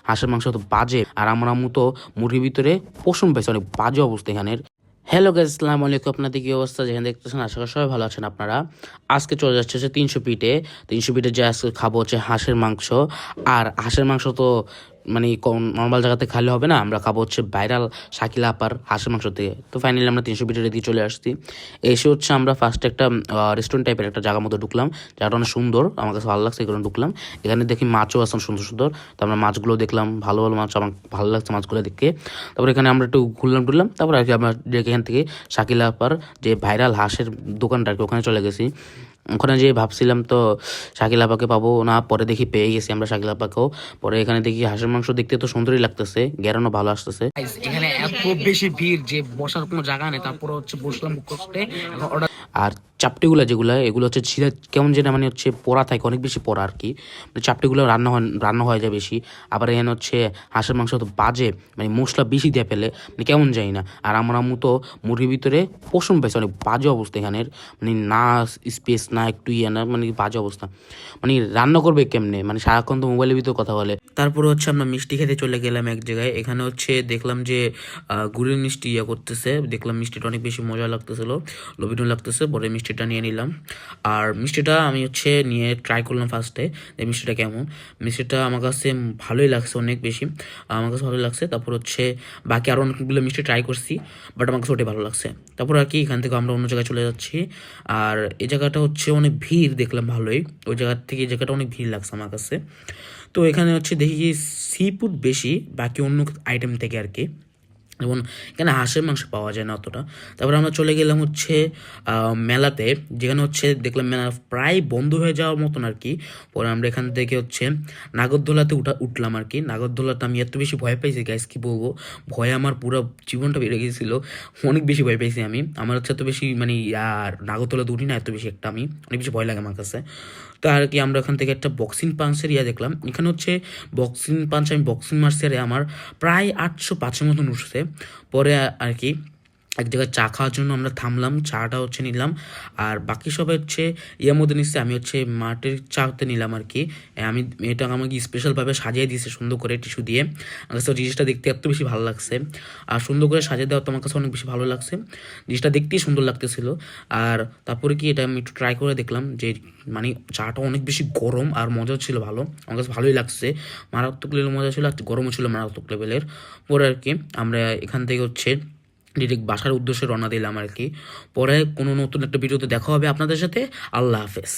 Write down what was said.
হাঁসের মাংস তো বাজে, আর আমার আম্মু তো মুরগির ভিতরে পশম পাইছে, অনেক বাজে অবস্থা এখানের। হ্যালো গাইস, আসসালামু আলাইকুম। আপনাদের কি অবস্থা? যেখানে দেখতেছেন আশা করি সবাই ভালো আছেন আপনারা। আজকে চলে যাচ্ছে হচ্ছে 300 ফিটে যে আজকে খাবো হচ্ছে হাঁসের মাংস। আর হাঁসের মাংস তো মানে নর্মাল জায়গাতে খালি হবে না, আমরা খাবো হচ্ছে ভাইরাল শাকিলা আপার হাঁসের মাংস থেকে। তো ফাইনালি আমরা 300 ফিটের দিকে চলে আসছি। এসে হচ্ছে আমরা ফার্স্টে একটা রেস্টুরেন্ট টাইপের একটা জায়গার মধ্যে ঢুকলাম, জায়গাটা অনেক সুন্দর, আমার কাছে ভালো লাগছে, এই কারণে ঢুকলাম। এখানে দেখি মাছও আছে সুন্দর সুন্দর, তো আমরা মাছগুলো দেখলাম, ভালো ভালো মাছ, আমার ভালো লাগছে মাছগুলো দেখে। তারপরে এখানে আমরা একটু ঘুরলাম তারপর আর কি আমরা এখান থেকে শাকিলা আপার যে ভাইরাল হাঁসের দোকানটা আর কি ওখানে চলে গেছি। ওখানে যেয়ে ভাবছিলাম তো শাকিল আপাকে পাবো না, পরে দেখি পেয়ে গেছি আমরা শাকিল আপাকেও। পরে এখানে দেখি হাঁসের মাংস দেখতে তো সুন্দরই লাগতেছে, গ্যারানো ভালো আসতেছে। এখানে এত বেশি ভিড় যে বসার কোনো জায়গা নেই, তারপরে হচ্ছে বসলাম কষ্টে। আর চাপটিগুলো যেগুলো, এগুলো হচ্ছে ছিঁড়ে কেমন যেটা মানে হচ্ছে পোড়া থাকে, অনেক বেশি পোড়া আর কি, মানে চাপটিগুলো রান্না হয়ে যায় বেশি। আবার এখানে হচ্ছে হাঁসের মাংস তো বাজে, মানে মশলা বেশি দিয়ে ফেলে, মানে কেমন যায় না। আর আমার আম্মু তো মুরগির ভিতরে পশম পাইছে, অনেক বাজে অবস্থা এখানের, মানে না স্পেস না একটু ইয়ে না, মানে বাজে অবস্থা। মানে রান্না করবে কেমনে, মানে সারাক্ষণ তো মোবাইলের ভিতরে কথা বলে। তারপরে হচ্ছে আমরা মিষ্টি খেতে চলে গেলাম এক জায়গায়। এখানে হচ্ছে দেখলাম যে গুড়ের মিষ্টি ইয়ে করতেছে, দেখলাম মিষ্টিটা অনেক বেশি মজা লাগতেছিল, লোভনীয় লাগতেছে। পরে মিষ্টিটা নিয়ে নিলাম। আর মিষ্টিটা আমি হচ্ছে নিয়ে ট্রাই করলাম ফার্স্টে যে মিষ্টিটা কেমন। মিষ্টিটা আমার কাছে ভালোই লাগছে, অনেক বেশি আমার কাছে ভালো লাগছে। তারপর হচ্ছে বাকি আরও অনেকগুলো মিষ্টি ট্রাই করছি, বাট আমার কাছে ওটাই ভালো লাগছে। তারপর আর কি এখান থেকে আমরা অন্য জায়গায় চলে যাচ্ছি। আর এই জায়গাটা হচ্ছে অনেক ভিড় দেখলাম ভালোই, ওই জায়গার থেকে এই জায়গাটা অনেক ভিড় লাগছে আমার কাছে। তো এখানে হচ্ছে দেখি সি ফুড বেশি বাকি অন্য আইটেম থেকে আর কি, যেমন এখানে হাঁসের মাংস পাওয়া যায় না অতটা। তারপরে আমরা চলে গেলাম হচ্ছে মেলাতে, যেখানে হচ্ছে দেখলাম মেলা প্রায় বন্ধ হয়ে যাওয়ার মতন আর কি। পরে আমরা এখান থেকে হচ্ছে নাগরদোলাতে উঠলাম আর কি। নাগরদোলাতে আমি এত বেশি ভয় পাইছি গাইস, কি বলবো, ভয়ে আমার পুরো জীবনটা বেড়ে গিয়েছিল, অনেক বেশি ভয় পাইছি আমি। আমার হচ্ছে এত বেশি মানে আর নাগরদোলাতে উঠি না এত বেশি একটা, আমি অনেক বেশি ভয় লাগে আমার কাছে। তো আর কি আমরা এখান থেকে একটা বক্সিং পাঞ্চের দেখলাম। এখানে হচ্ছে বক্সিং পাঞ্চ, আমি বক্সিং মারছি আমার প্রায় 805 মতন উঠছে। পরে আর কি এক জায়গায় চা খাওয়ার জন্য আমরা থামলাম, চাটা হচ্ছে নিলাম। আর বাকি সবাই হচ্ছে ইয়ের মধ্যে নিচ্ছে, আমি হচ্ছে মাটির চাতে নিলাম আর কি। আমি এটা আমাকে স্পেশালভাবে সাজিয়ে দিয়েছে সুন্দর করে টিস্যু দিয়ে। আমার কাছে জিনিসটা দেখতে এত বেশি ভালো লাগছে, আর সুন্দর করে সাজিয়ে দেওয়া তো আমার কাছে অনেক বেশি ভালো লাগছে, জিনিসটা দেখতেই সুন্দর লাগতেছিল। আর তারপরে কি এটা আমি একটু ট্রাই করে দেখলাম যে মানে চাটা অনেক বেশি গরম আর মজা ছিল, ভালো, আমার কাছে ভালোই লাগছে। মারাত্মক লেভেলের মজা ছিল আর গরমও ছিল মারাত্মক লেভেলের। পরে আর কি আমরা এখান থেকে হচ্ছে ডিরেক্ট বাসার উদ্দেশ্যে রওনা দিলাম আর কি। পরে কোনো নতুন একটা ভিডিওতে দেখা হবে আপনাদের সাথে। আল্লাহ হাফেজ।